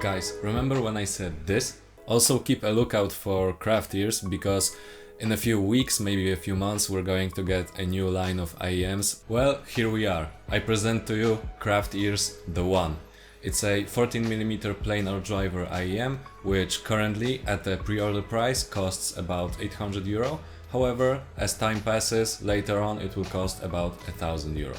Guys, remember when I said this? Also keep a lookout for craft ears, because in a few weeks, maybe a few months, we're going to get a new line of IEMs. Well, here we are. I present to you Craft Ears the One. It's a 14mm planar driver IEM, which currently at the pre-order price costs about 800 euro. However, as time passes, later on it will cost about 1000 euro.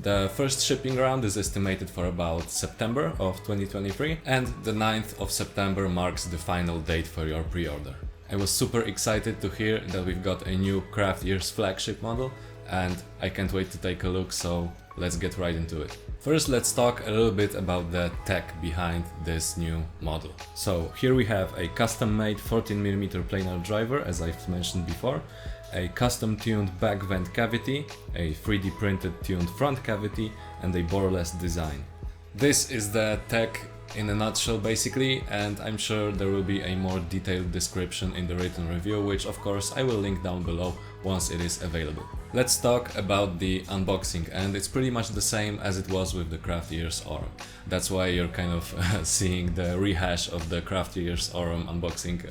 The first shipping round is estimated for about September of 2023, and the 9th of September marks the final date for your pre-order. I was super excited to hear that we've got a new Craft Ears flagship model, and I can't wait to take a look, so let's get right into it. First, let's talk a little bit about the tech behind this new model. So here we have a custom-made 14mm planar driver, as I've mentioned before, a custom-tuned back vent cavity, a 3D printed tuned front cavity, and a boreless design. This is the tech in a nutshell basically, and I'm sure there will be a more detailed description in the written review, which of course I will link down below once it is available. Let's talk about the unboxing, and it's pretty much the same as it was with the Craft Ears Aurum. That's why you're kind of seeing the rehash of the Craft Ears Aurum unboxing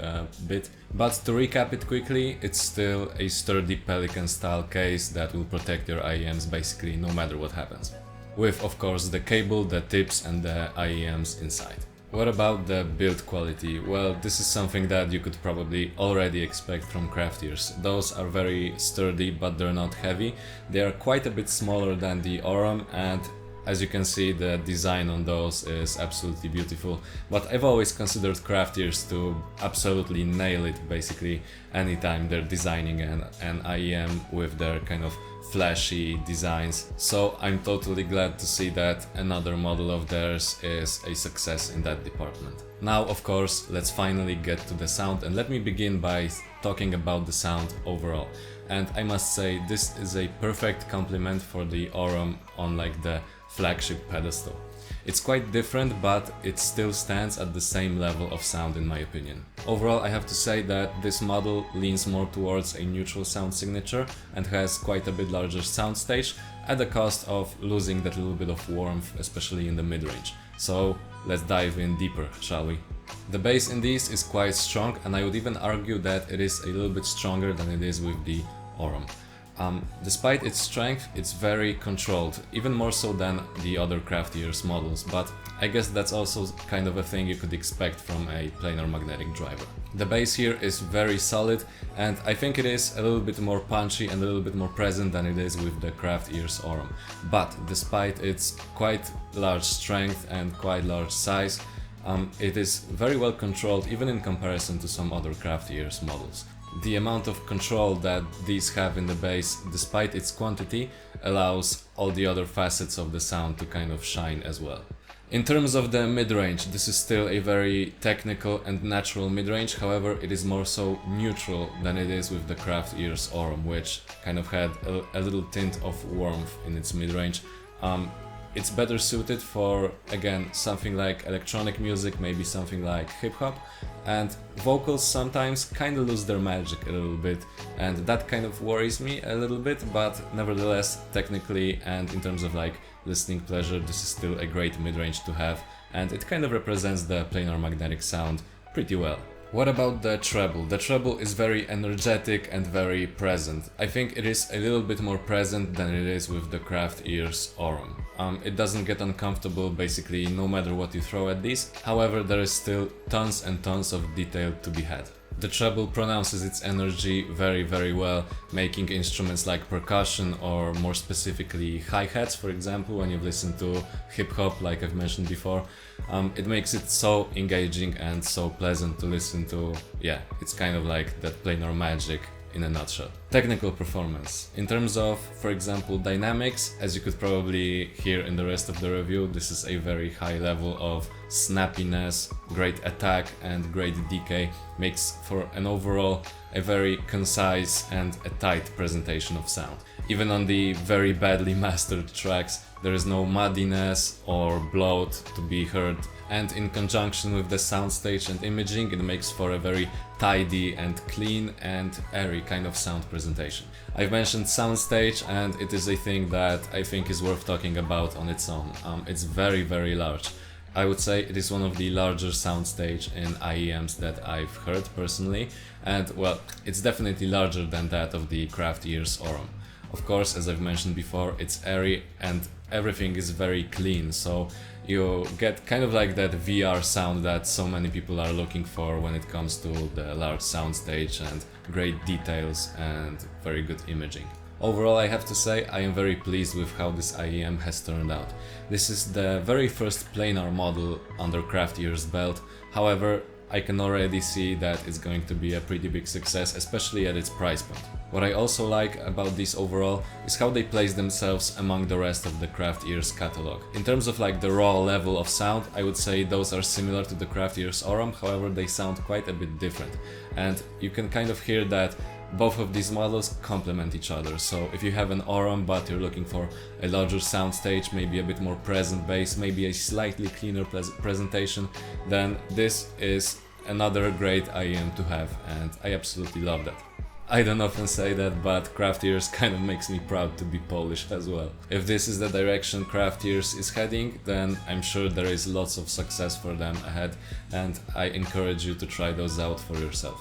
bit. But to recap it quickly, it's still a sturdy Pelican style case that will protect your IEMs basically no matter what happens. With of course the cable, the tips and the IEMs inside. What about the build quality? Well, this is something that you could probably already expect from Craft Ears. Those are very sturdy, but they're not heavy. They are quite a bit smaller than the Aurum, and as you can see, the design on those is absolutely beautiful. But I've always considered Craft Ears to absolutely nail it basically anytime they're designing an IEM with their kind of flashy designs. So I'm totally glad to see that another model of theirs is a success in that department. Now, of course, let's finally get to the sound, and let me begin by talking about the sound overall. And I must say, this is a perfect complement for the Aurum on like the flagship pedestal. It's quite different, but it still stands at the same level of sound in my opinion. Overall, I have to say that this model leans more towards a neutral sound signature and has quite a bit larger soundstage at the cost of losing that little bit of warmth, especially in the mid-range. So let's dive in deeper, shall we? The bass in these is quite strong, and I would even argue that it is a little bit stronger than it is with the Aurum. Despite its strength, it's very controlled, even more so than the other Craft Ears models, but I guess that's also kind of a thing you could expect from a planar magnetic driver. The bass here is very solid, and I think it is a little bit more punchy and a little bit more present than it is with the Craft Ears Aurum. But despite its quite large strength and quite large size, it is very well controlled even in comparison to some other Craft Ears models. The amount of control that these have in the bass, despite its quantity, allows all the other facets of the sound to kind of shine as well. In terms of the mid-range, this is still a very technical and natural mid-range, however it is more so neutral than it is with the Craft Ears Aurum, which kind of had a little tint of warmth in its mid-range. It's better suited for, again, something like electronic music, maybe something like hip-hop, and vocals sometimes kind of lose their magic a little bit, and that kind of worries me a little bit, but nevertheless, technically and in terms of like listening pleasure, this is still a great mid-range to have, and it kind of represents the planar magnetic sound pretty well. What about the treble? The treble is very energetic and very present. I think it is a little bit more present than it is with the Craft Ears Aurum. It doesn't get uncomfortable basically no matter what you throw at these, however there is still tons and tons of detail to be had. The treble pronounces its energy very well, making instruments like percussion or more specifically hi-hats, for example, when you've listened to hip-hop like I've mentioned before. It makes it so engaging and so pleasant to listen to. Yeah, it's kind of like that planar magic in a nutshell. Technical performance. In terms of, for example, dynamics, as you could probably hear in the rest of the review, this is a very high level of snappiness, great attack and great decay, makes for an overall a very concise and a tight presentation of sound. Even on the very badly mastered tracks, there is no muddiness or bloat to be heard, and in conjunction with the soundstage and imaging, it makes for a very tidy and clean and airy kind of sound presentation. I've mentioned soundstage, and it is a thing that I think is worth talking about on its own. It's very large. I would say it is one of the larger soundstage in IEMs that I've heard personally, and well, it's definitely larger than that of the Craft Ears Aurum. Of course, as I've mentioned before, it's airy and everything is very clean, so you get kind of like that VR sound that so many people are looking for when it comes to the large soundstage and great details and very good imaging. Overall, I have to say I am very pleased with how this IEM has turned out. This is the very first planar model under Craft Ears belt, however, I can already see that it's going to be a pretty big success, especially at its price point. What I also like about this overall is how they place themselves among the rest of the Craft Ears catalog. In terms of like the raw level of sound, I would say those are similar to the Craft Ears Aurum, however they sound quite a bit different. And you can kind of hear that both of these models complement each other. So if you have an Aurum but you're looking for a larger soundstage, maybe a bit more present bass, maybe a slightly cleaner presentation, then this is another great IEM to have, and I absolutely love that. I don't often say that, but Craft Ears kind of makes me proud to be Polish as well. If this is the direction Craft Ears is heading, then I'm sure there is lots of success for them ahead, and I encourage you to try those out for yourself.